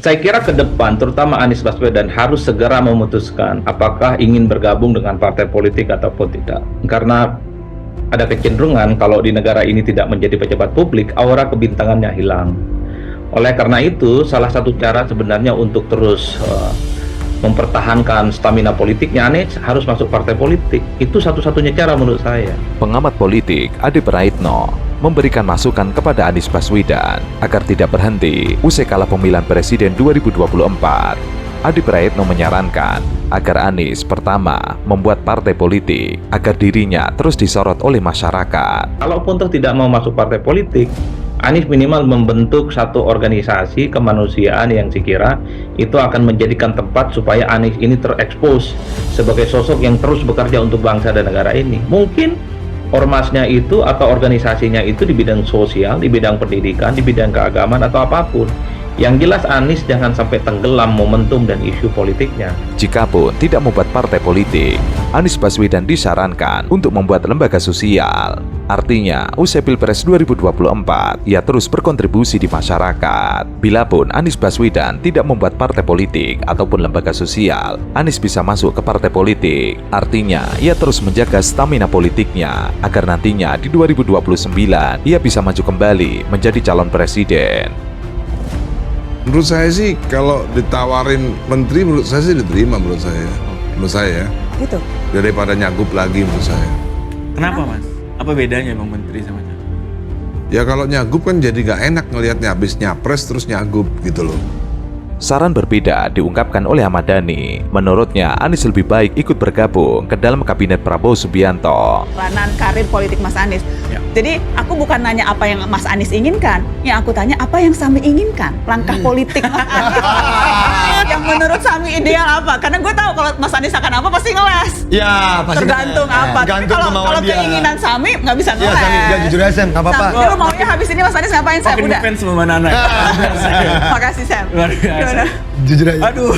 Saya kira ke depan, terutama Anies Baswedan harus segera memutuskan apakah ingin bergabung dengan partai politik ataupun tidak. Karena ada kecenderungan kalau di negara ini tidak menjadi pejabat publik, aura kebintangannya hilang. Oleh karena itu, salah satu cara sebenarnya untuk terus mempertahankan stamina politiknya, Anies harus masuk partai politik. Itu satu-satunya cara menurut saya. Pengamat politik Adi Praitno memberikan masukan kepada Anies Baswedan agar tidak berhenti usai kalah pemilihan presiden 2024. Adi Praitno menyarankan agar Anies pertama membuat partai politik agar dirinya terus disorot oleh masyarakat. Kalaupun toh tidak mau masuk partai politik, Anies minimal membentuk satu organisasi kemanusiaan yang sekira itu akan menjadikan tempat supaya Anies ini terekspos sebagai sosok yang terus bekerja untuk bangsa dan negara ini. Mungkin ormasnya itu atau organisasinya itu di bidang sosial, di bidang pendidikan, di bidang keagamaan atau apapun. Yang jelas Anies jangan sampai tenggelam momentum dan isu politiknya. Jikapun tidak membuat partai politik, Anies Baswedan disarankan untuk membuat lembaga sosial. Artinya, usai Pilpres 2024, ia terus berkontribusi di masyarakat. Bilapun Anies Baswedan tidak membuat partai politik ataupun lembaga sosial, Anies bisa masuk ke partai politik. Artinya, ia terus menjaga stamina politiknya agar nantinya di 2029 ia bisa maju kembali menjadi calon presiden. Menurut saya sih kalau ditawarin menteri, menurut saya sih diterima menurut saya. Gitu. Daripada nyagup lagi menurut saya. Kenapa Mas? Apa bedanya Bang menteri sama caleg? Ya kalau nyagup kan jadi gak enak ngelihatnya, habis nyapres terus nyagup gitu loh. Saran berbeda diungkapkan oleh Ahmad Dhani. Menurutnya, Anies lebih baik ikut bergabung ke dalam kabinet Prabowo Subianto. Perjalanan karir politik Mas Anies. Ya. Jadi aku bukan nanya apa yang Mas Anies inginkan, yang aku tanya apa yang Sami inginkan, langkah politik Mas Anies. Yang menurut Sami ideal apa? Karena gue tahu kalau Mas Anies akan apa pasti ngeles. Ya, pasti Tergantung apa. Tapi Gantung kalau kemauan dia. keinginan Sami nggak bisa Ya, ngeles. Sami, ya jujur aja Sam, nggak apa-apa. Sam, lu maunya habis ini Mas Anies ngapain Sam? Makin Udah. ngefans sama Nana. Makasih Sam. Luar biasa. Gimana? Jujur aja. Aduh.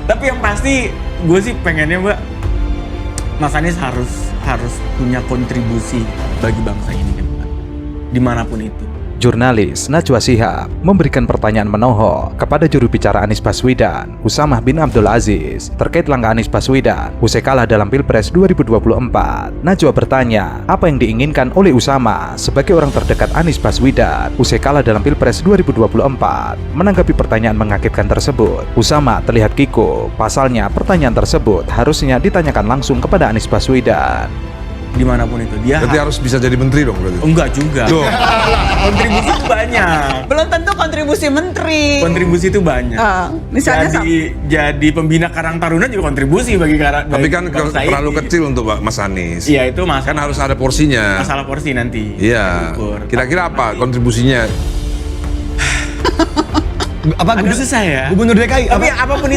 Tapi yang pasti gue sih pengennya Mbak, Mas Anies harus punya kontribusi bagi bangsa ini kan Mbak. Dimanapun itu. Jurnalis Najwa Shihab memberikan pertanyaan menohok kepada juru bicara Anies Baswedan, Usamah bin Abdul Aziz, terkait langkah Anies Baswedan usai kalah dalam Pilpres 2024. Najwa bertanya, apa yang diinginkan oleh Usamah sebagai orang terdekat Anies Baswedan usai kalah dalam Pilpres 2024. Menanggapi pertanyaan mengagetkan tersebut, Usamah terlihat kikuk. Pasalnya, pertanyaan tersebut harusnya ditanyakan langsung kepada Anies Baswedan. Dimanapun itu dia Berarti harus bisa jadi menteri dong berarti. enggak juga. Tuh. Kontribusi itu banyak. Belum tentu kontribusi menteri. Kontribusi itu banyak. Misalnya jadi pembina Karang Taruna juga kontribusi bagi Tapi kan bangsa terlalu ini. kecil untuk Mas Anies. Iya, itu Kan harus ada porsinya. masalah porsi nanti. Iya. Ukur. Kira-kira apa kontribusinya? Apa Agak susah ya. Gubernur DKI? Tapi apapun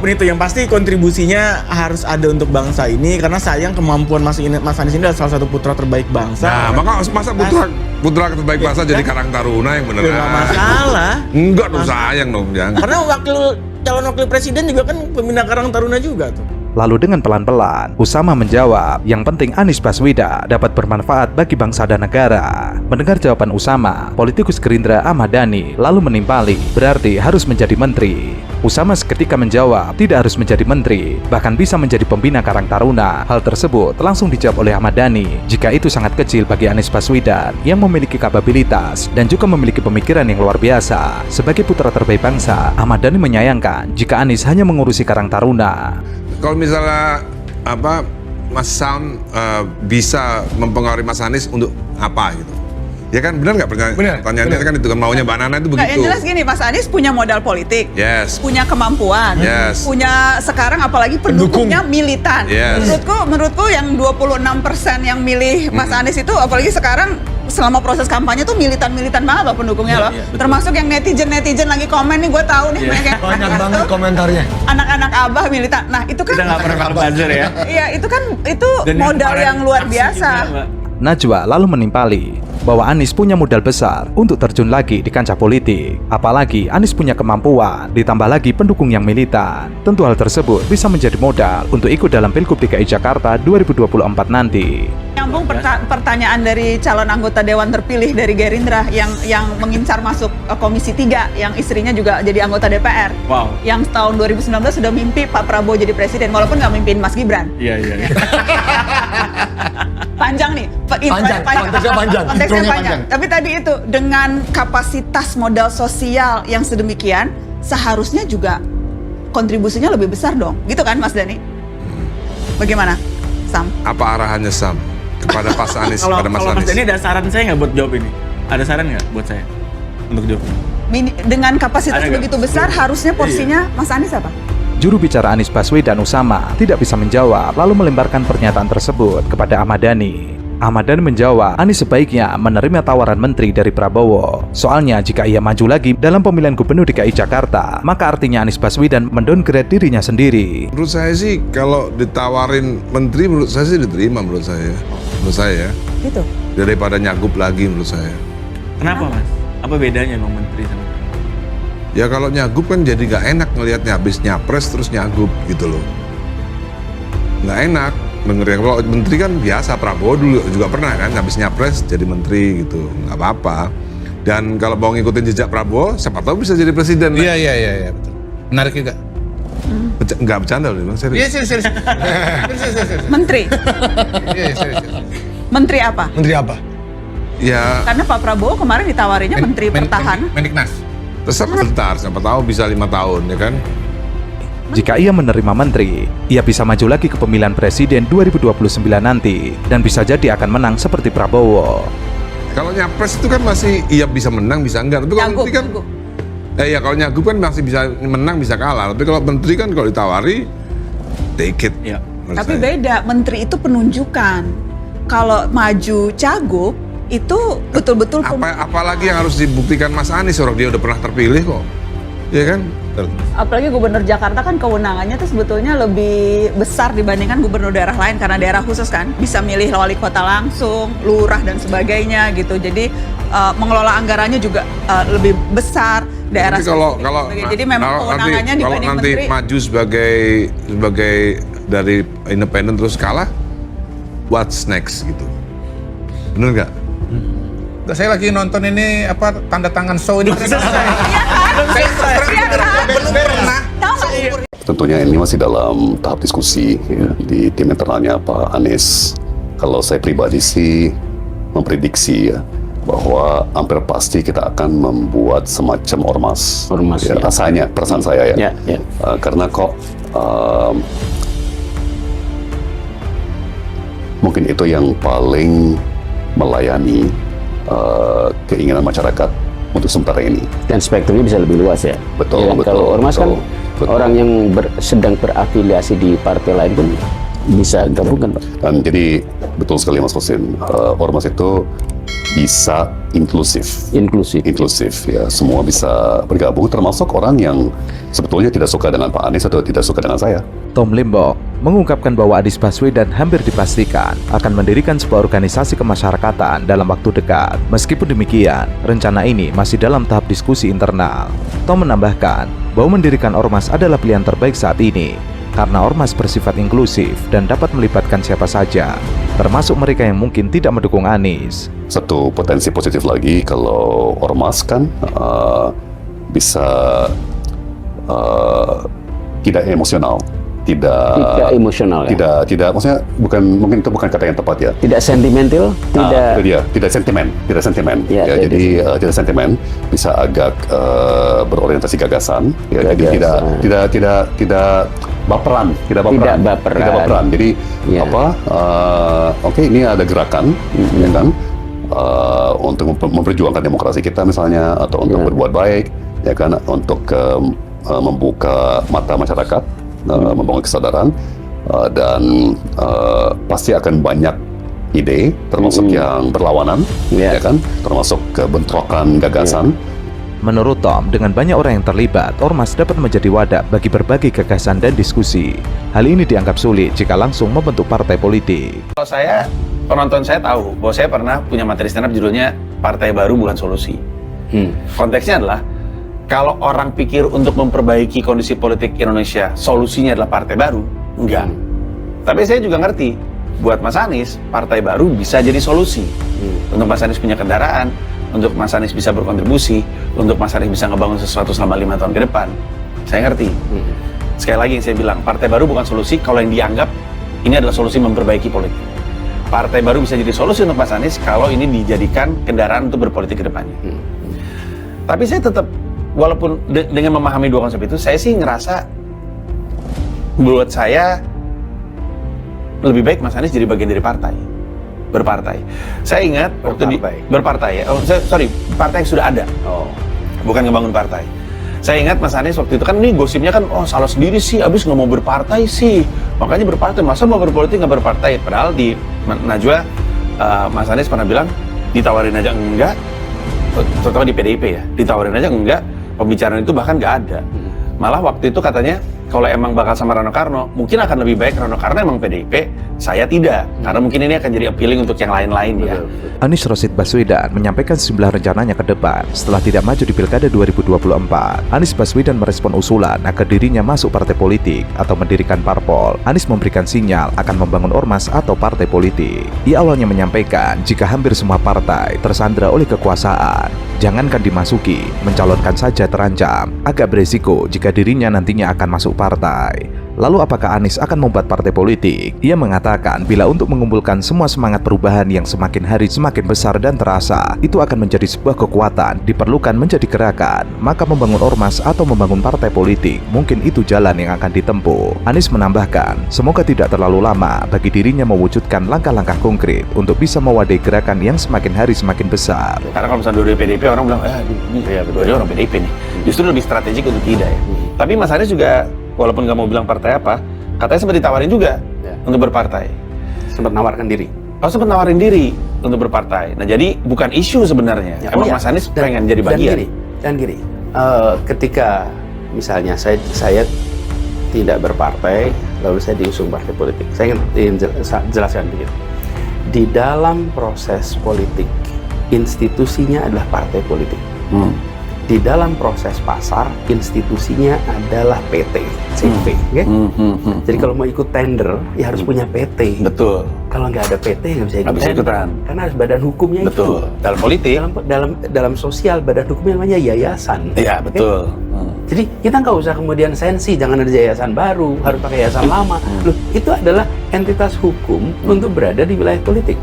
itu yang pasti kontribusinya harus ada untuk bangsa ini karena sayang kemampuan Mas Anies ini adalah salah satu putra terbaik bangsa. Nah, maka masa putra terbaik bangsa jadi Karang Taruna yang beneran. Nggak masalah. Enggak dong, sayang dong, jangan. Karena calon wakil presiden juga kan pembina Karang Taruna juga tuh. Lalu dengan pelan-pelan, Usamah menjawab, yang penting Anies Baswedan dapat bermanfaat bagi bangsa dan negara. Mendengar jawaban Usamah, politikus Gerindra Ahmad Dhani lalu menimpali, berarti harus menjadi menteri. Usamah seketika menjawab, tidak harus menjadi menteri, bahkan bisa menjadi pembina Karang Taruna. Hal tersebut langsung dijawab oleh Ahmad Dhani, jika itu sangat kecil bagi Anies Baswedan yang memiliki kapabilitas dan juga memiliki pemikiran yang luar biasa. Sebagai putra terbaik bangsa, Ahmad Dhani menyayangkan jika Anies hanya mengurusi Karang Taruna. Kalau misalnya Mas Sam bisa mempengaruhi Mas Anies untuk apa gitu? Ya kan benar nggak pertanyaannya kan itu kan maunya Mbak Nana itu Nggak, begitu. yang jelas gini, Mas Anies punya modal politik, Yes. punya kemampuan, Yes. punya sekarang apalagi pendukungnya militan. Yes. Menurutku yang 26% yang milih Mas Anies itu apalagi sekarang selama proses kampanye tuh militan banget loh pendukungnya loh. Betul. Termasuk yang netizen lagi komen nih, gue tahu nih banyak Banyak banget komentarnya. anak-anak abah militan. Nah itu Kita kan, nggak pernah buzzer ya. iya itu kan Dan modal kemarin yang luar aksi biasa. juga, Mbak. Najwa lalu menimpali bahwa Anies punya modal besar untuk terjun lagi di kancah politik. Apalagi Anies punya kemampuan, ditambah lagi pendukung yang militan. Tentu hal tersebut bisa menjadi modal untuk ikut dalam Pilgub DKI Jakarta 2024 nanti. Yang menyambung pertanyaan dari calon anggota Dewan terpilih dari Gerindra yang mengincar masuk Komisi 3, yang istrinya juga jadi anggota DPR. Wow. Yang tahun 2019 sudah mimpi Pak Prabowo jadi presiden, walaupun nggak mimpin Mas Gibran. Iya. Panjang nih, Panjang, konteksnya panjang, Konteksnya intronya panjang. Tapi tadi itu, dengan kapasitas modal sosial yang sedemikian, seharusnya juga kontribusinya lebih besar dong. Gitu kan Mas Dhani? Bagaimana, Sam? Apa arahannya Sam kepada Pak Anies, Kalau pada Mas Mas Anies? Dhani ada saran saya nggak buat jawab ini? Ada saran nggak buat saya untuk jawab ini? Dengan kapasitas Ada nggak? begitu besar, harusnya porsinya Mas Anies apa? Juru bicara Anies Baswedan Usama tidak bisa menjawab, lalu melemparkan pernyataan tersebut kepada Ahmad Dhani. Ahmad Dhani menjawab, Anies sebaiknya menerima tawaran menteri dari Prabowo. Soalnya jika ia maju lagi dalam pemilihan gubernur DKI Jakarta, maka artinya Anies Baswedan mendowngrade dirinya sendiri. Menurut saya sih kalau ditawarin menteri, menurut saya sih diterima menurut saya. Menurut saya ya. Gitu. Daripada nyagup lagi menurut saya. Kenapa Mas? Apa bedanya emang menteri sama? Ya kalau nyagup kan jadi nggak enak ngelihatnya, habis nyapres terus nyagup gitu loh. Nggak enak dengernya. Kalau menteri kan biasa, Prabowo dulu juga pernah kan habis nyapres jadi menteri gitu, nggak apa-apa. Dan kalau mau ngikutin jejak Prabowo, siapa tahu bisa jadi presiden. Iya, betul. Menarik juga. Nggak bercanda loh, Bang, serius. Iya, serius. Menteri? Iya, serius. Menteri apa? Menteri apa? Ya Karena Pak Prabowo kemarin ditawarinnya Menteri Pertahanan. Mendiknas. tetap sebentar, siapa tahu bisa 5 tahun ya kan. Jika ia menerima menteri, ia bisa maju lagi ke pemilihan presiden 2029 nanti dan bisa jadi akan menang seperti Prabowo. Kalau nyapres itu kan masih iya bisa menang bisa enggak, tapi kalau menteri kan ya kalau nyagup kan masih bisa menang bisa kalah, tapi kalau menteri kan kalau ditawari take it. Iya. menurut Tapi saya. beda, menteri itu penunjukan. Kalau maju cagup itu betul-betul Apalagi yang harus dibuktikan Mas Anies, orang dia udah pernah terpilih kok, ya kan? apalagi gubernur Jakarta kan kewenangannya tuh sebetulnya lebih besar dibandingkan gubernur daerah lain karena daerah khusus kan, bisa milih wali kota langsung, lurah dan sebagainya gitu. Jadi mengelola anggarannya juga lebih besar daerah. Tapi kalau jadi memang kewenangannya kalau dibanding nanti menteri. maju sebagai dari independen terus kalah, what's next gitu? Bener nggak? Saya lagi nonton ini apa tanda tangan show ini. Iya kan? Belum pernah. Tahu nggak? Tentunya ini masih dalam tahap diskusi ya, di tim internalnya Pak Anies. Kalau saya pribadi sih memprediksi ya bahwa hampir pasti kita akan membuat semacam ormas ya, ya. rasanya, perasaan saya ya. Karena kok mungkin itu yang paling melayani keinginan masyarakat untuk sementara ini. Dan spektrumnya bisa lebih luas ya. Betul, Ya, betul, kalau ormas kan betul. orang yang sedang berafiliasi di partai lain pun bisa gabungkan, Pak. Dan jadi betul sekali Mas Kosin, ormas itu bisa inklusif ya, semua bisa bergabung, termasuk orang yang sebetulnya tidak suka dengan Pak Anies atau tidak suka dengan saya. Tom Limbok mengungkapkan bahwa Anies Baswedan hampir dipastikan akan mendirikan sebuah organisasi kemasyarakatan dalam waktu dekat. Meskipun demikian, rencana ini masih dalam tahap diskusi internal. Tom menambahkan bahwa mendirikan ormas adalah pilihan terbaik saat ini karena ormas bersifat inklusif dan dapat melibatkan siapa saja, termasuk mereka yang mungkin tidak mendukung Anies. Satu potensi positif lagi kalau ormas kan bisa tidak emosional. Tidak emosional ya. Tidak, maksudnya mungkin itu bukan kata yang tepat ya. Tidak sentimental, Tidak sentimen. Ya, Jadi tidak sentimen, bisa agak berorientasi gagasan. Ya, jadi tidak baperan. Jadi Ya. oke, ini ada gerakan, ya kan, untuk memperjuangkan demokrasi kita misalnya, atau untuk berbuat baik, ya kan, untuk membuka mata masyarakat, membangun kesadaran, dan pasti akan banyak ide, termasuk yang berlawanan, ya kan, termasuk kebentrokan gagasan. Menurut Tom, dengan banyak orang yang terlibat, ormas dapat menjadi wadah bagi berbagai gagasan dan diskusi. Hal ini dianggap sulit jika langsung membentuk partai politik. Kalau saya, penonton saya tahu bahwa saya pernah punya materi stand up judulnya Partai Baru Bukan Solusi. Konteksnya adalah, kalau orang pikir untuk memperbaiki kondisi politik Indonesia, solusinya adalah partai baru, enggak. Tapi saya juga ngerti, buat Mas Anies, partai baru bisa jadi solusi. Untuk Mas Anies punya kendaraan, untuk Mas Anies bisa berkontribusi, untuk Mas Anies bisa ngebangun sesuatu selama 5 tahun ke depan. Saya ngerti. Sekali lagi yang saya bilang, partai baru bukan solusi kalau yang dianggap ini adalah solusi memperbaiki politik. Partai baru bisa jadi solusi untuk Mas Anies kalau ini dijadikan kendaraan untuk berpolitik ke depannya. Tapi saya tetap, walaupun dengan memahami dua konsep itu, saya sih ngerasa, buat saya, lebih baik Mas Anies jadi bagian dari partai. Berpartai. Saya ingat waktu berpartai ya. Partai yang sudah ada. Bukan ngebangun partai. Saya ingat Mas Anies waktu itu kan ini gosipnya kan, salah sendiri sih, abis nggak mau berpartai sih. Makanya berpartai, masa mau berpolitik nggak berpartai? Padahal di Najwa, Mas Anies pernah bilang, ditawarin aja enggak, terutama di PDIP ya, ditawarin aja enggak, pembicaraan itu bahkan nggak ada. Malah waktu itu katanya, kalau emang bakal sama Rano Karno, mungkin akan lebih baik Rano Karno emang PDIP, saya tidak. Karena mungkin ini akan jadi appealing untuk yang lain-lain ya. Anies Rashid Baswedan menyampaikan sejumlah rencananya ke depan setelah tidak maju di Pilkada 2024. Anies Baswedan merespon usulan agar dirinya masuk partai politik atau mendirikan parpol. Anies memberikan sinyal akan membangun ormas atau partai politik. Ia awalnya menyampaikan jika hampir semua partai tersandra oleh kekuasaan, jangankan dimasuki, mencalonkan saja terancam. Agak beresiko jika dirinya nantinya akan masuk partai. Lalu apakah Anies akan membuat partai politik? Ia mengatakan bila untuk mengumpulkan semua semangat perubahan yang semakin hari semakin besar dan terasa, itu akan menjadi sebuah kekuatan, diperlukan menjadi gerakan, maka membangun ormas atau membangun partai politik, mungkin itu jalan yang akan ditempuh. Anies menambahkan, semoga tidak terlalu lama bagi dirinya mewujudkan langkah-langkah konkret untuk bisa mewadai gerakan yang semakin hari semakin besar. Karena kalau misalnya dua PDIP, orang bilang, ini dua orang PDIP nih. Justru lebih strategik untuk tidak ya. Tapi Mas Anies juga, walaupun nggak mau bilang partai apa, katanya sempat ditawarin juga untuk berpartai. Sempat nawarkan diri. Sempat nawarin diri untuk berpartai. Nah, jadi bukan isu sebenarnya. Emang Mas Anies pengen jadi bagian. Dan gini, ketika misalnya saya tidak berpartai, lalu saya diusung partai politik. Saya ingin jelaskan begitu. Di dalam proses politik, institusinya adalah partai politik. Di dalam proses pasar, institusinya adalah PT, CV. Jadi kalau mau ikut tender, ya harus punya PT. Betul. Kalau nggak ada PT, nggak bisa bisa ikutan. Karena harus badan hukumnya. Betul. Itu. Dalam politik. Dalam sosial, badan hukumnya namanya yayasan. Iya, betul. Jadi kita nggak usah kemudian sensi, jangan ada yayasan baru, harus pakai yayasan lama. Loh, itu adalah entitas hukum untuk berada di wilayah politik.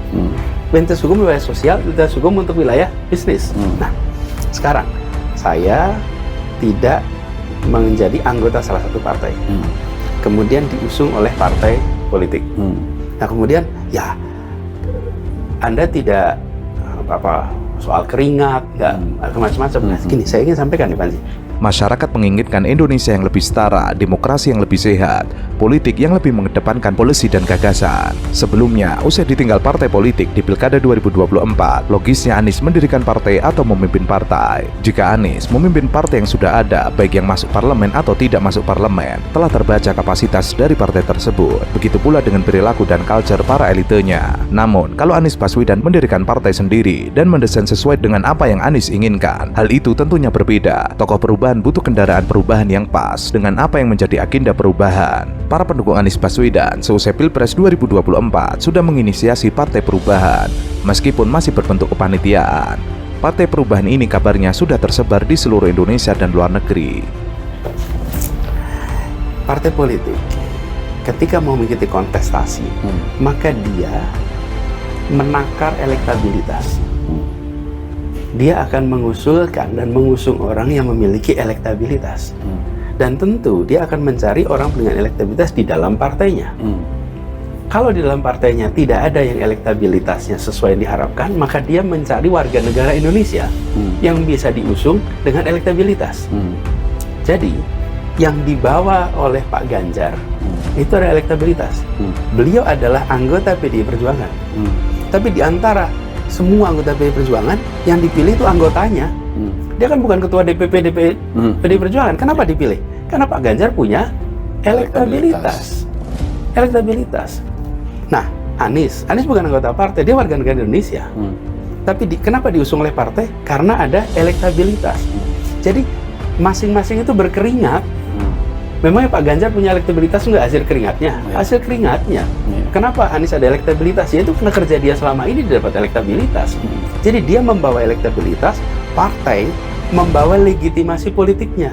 Entitas hukum wilayah sosial, entitas hukum untuk wilayah bisnis. Nah, sekarang saya tidak menjadi anggota salah satu partai, kemudian diusung oleh partai politik. Nah kemudian ya Anda tidak apa soal keringat, nggak macam-macam. Gini, saya ingin sampaikan nih Panji. Masyarakat menginginkan Indonesia yang lebih setara, demokrasi yang lebih sehat, politik yang lebih mengedepankan polisi dan gagasan. Sebelumnya, usai ditinggal partai politik di Pilkada 2024, logisnya Anies mendirikan partai atau memimpin partai. Jika Anies memimpin partai yang sudah ada, baik yang masuk parlemen atau tidak masuk parlemen, telah terbaca kapasitas dari partai tersebut. Begitu pula dengan perilaku dan culture para elitenya. Namun, kalau Anies Baswedan mendirikan partai sendiri dan mendesain sesuai dengan apa yang Anies inginkan, hal itu tentunya berbeda. Tokoh perubahan butuh kendaraan perubahan yang pas dengan apa yang menjadi agenda perubahan. Para pendukung Anies Baswedan seusai Pilpres 2024 sudah menginisiasi Partai Perubahan, meskipun masih berbentuk kepanitiaan. Partai Perubahan ini kabarnya sudah tersebar di seluruh Indonesia dan luar negeri. Partai politik ketika mau mengikuti kontestasi, maka dia menakar elektabilitas. Dia akan mengusulkan dan mengusung orang yang memiliki elektabilitas. Dan tentu dia akan mencari orang dengan elektabilitas di dalam partainya. Kalau di dalam partainya tidak ada yang elektabilitasnya sesuai yang diharapkan, maka dia mencari warga negara Indonesia yang bisa diusung dengan elektabilitas. Jadi, yang dibawa oleh Pak Ganjar itu adalah elektabilitas. Beliau adalah anggota PDI Perjuangan. Tapi di antara semua anggota PDI Perjuangan yang dipilih itu anggotanya. Dia kan bukan ketua DPP PDI Perjuangan. Kenapa dipilih? Karena Pak Ganjar punya elektabilitas. Nah, Anies bukan anggota partai, dia warga negara Indonesia. Tapi kenapa diusung oleh partai? Karena ada elektabilitas. Jadi masing-masing itu berkeringat Memangnya Pak Ganjar punya elektabilitas nggak hasil keringatnya? Hasil keringatnya. Kenapa Anies ada elektabilitas? Ya itu karena kerja dia selama ini dia dapat elektabilitas. Jadi dia membawa elektabilitas, partai membawa legitimasi politiknya.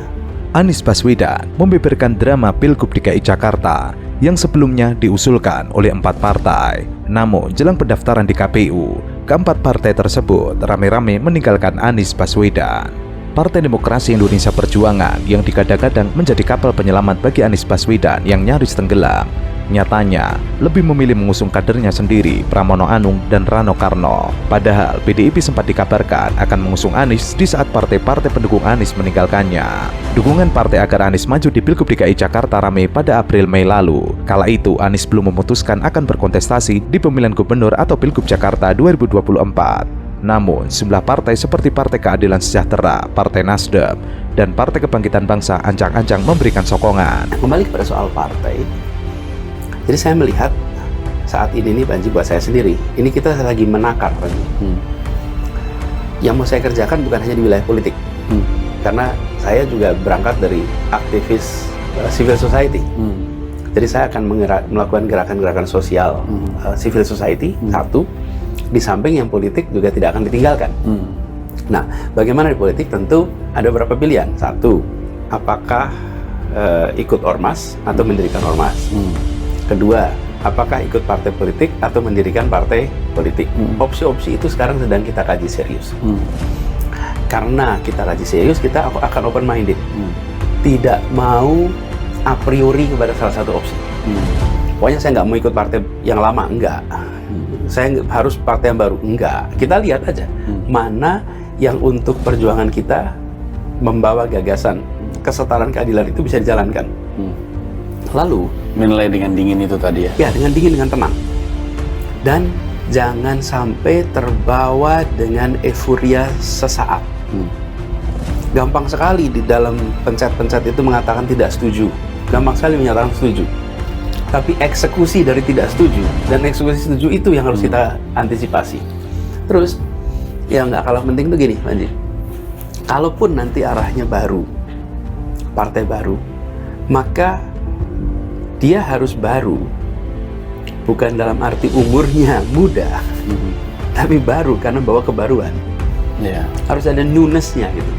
Anies Baswedan membeberkan drama Pilgub DKI Jakarta yang sebelumnya diusulkan oleh 4 partai. Namun, jelang pendaftaran di KPU, keempat partai tersebut rame-rame meninggalkan Anies Baswedan. Partai Demokrasi Indonesia Perjuangan yang digadang-gadang menjadi kapal penyelamat bagi Anies Baswedan yang nyaris tenggelam, nyatanya lebih memilih mengusung kadernya sendiri, Pramono Anung dan Rano Karno. Padahal PDIP sempat dikabarkan akan mengusung Anies di saat partai-partai pendukung Anies meninggalkannya. Dukungan partai agar Anies maju di Pilgub DKI Jakarta ramai pada April-Mei lalu. Kala itu Anies belum memutuskan akan berkontestasi di pemilihan gubernur atau Pilgub Jakarta 2024. Namun, sejumlah partai seperti Partai Keadilan Sejahtera, Partai Nasdem, dan Partai Kebangkitan Bangsa ancang-ancang memberikan sokongan. Kembali kepada soal partai, jadi saya melihat saat ini nih Panji, buat saya sendiri, ini kita lagi menakar Panji. Yang mau saya kerjakan bukan hanya di wilayah politik, karena saya juga berangkat dari aktivis civil society. Jadi saya akan melakukan gerakan-gerakan sosial civil society, satu. Di samping yang politik juga tidak akan ditinggalkan. Nah, bagaimana di politik? Tentu ada beberapa pilihan. Satu, apakah ikut ormas atau mendirikan ormas? Kedua, apakah ikut partai politik atau mendirikan partai politik? Opsi-opsi itu sekarang sedang kita kaji serius. Karena kita kaji serius, kita akan open minded. Tidak mau a priori kepada salah satu opsi. Pokoknya saya nggak mau ikut partai yang lama, enggak. Saya harus partai yang baru, enggak. Kita lihat aja mana yang untuk perjuangan kita membawa gagasan kesetaraan keadilan itu bisa dijalankan. Lalu Menilai dengan dingin itu tadi ya? Ya, dengan dingin, dengan tenang. Dan jangan sampai terbawa dengan euforia sesaat. Gampang sekali di dalam pencet-pencet itu mengatakan tidak setuju. Gampang sekali menyatakan setuju. Tapi eksekusi dari tidak setuju dan eksekusi setuju itu yang harus kita antisipasi. Terus, yang nggak kalah penting tuh gini, Panji. Kalaupun nanti arahnya baru, partai baru, maka dia harus baru. Bukan dalam arti umurnya muda, tapi baru karena bawa kebaruan. Harus ada newness-nya gitu.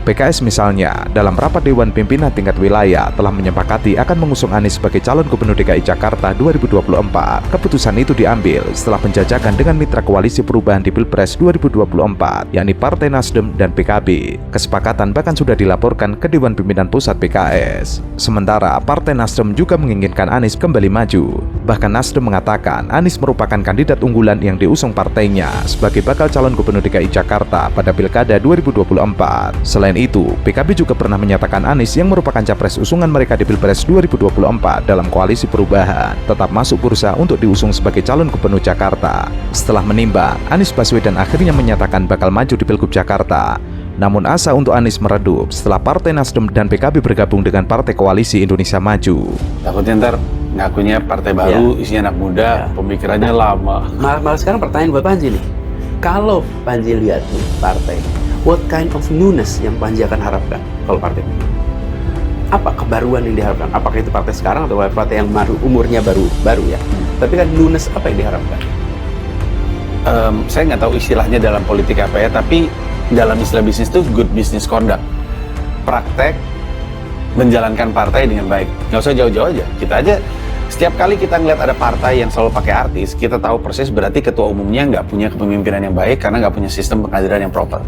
PKS misalnya, dalam rapat Dewan Pimpinan tingkat wilayah telah menyepakati akan mengusung Anies sebagai calon gubernur DKI Jakarta 2024. Keputusan itu diambil setelah penjajakan dengan mitra koalisi perubahan di Pilpres 2024, yakni Partai Nasdem dan PKB. Kesepakatan bahkan sudah dilaporkan ke Dewan Pimpinan Pusat PKS. Sementara Partai Nasdem juga menginginkan Anies kembali maju. Bahkan Nasdem mengatakan Anies merupakan kandidat unggulan yang diusung partainya sebagai bakal calon gubernur DKI Jakarta pada Pilkada 2024. Selain itu, PKB juga pernah menyatakan Anies yang merupakan capres usungan mereka di Pilpres 2024 dalam koalisi perubahan tetap masuk bursa untuk diusung sebagai calon gubernur Jakarta. Setelah menimbang, Anies Baswedan akhirnya menyatakan bakal maju di Pilgub Jakarta. Namun asa untuk Anies meredup setelah Partai Nasdem dan PKB bergabung dengan Partai Koalisi Indonesia Maju. Takutnya ntar ngakunya partai baru, isinya anak muda, pemikirannya lama. Malah sekarang pertanyaan buat Panji nih. Kalau Panji lihat nih partai, what kind of newness yang Panji akan harapkan kalau partai? Apa kebaruan yang diharapkan? Apakah itu partai sekarang atau partai yang baru, umurnya baru ya? Tapi kan newness apa yang diharapkan? Saya nggak tahu istilahnya dalam politik apa ya, tapi dalam istilah bisnis itu good business conduct. Praktek menjalankan partai dengan baik. Nggak usah jauh-jauh aja. Kita aja setiap kali kita ngeliat ada partai yang selalu pakai artis, kita tahu persis berarti ketua umumnya nggak punya kepemimpinan yang baik karena nggak punya sistem pengadilan yang proper.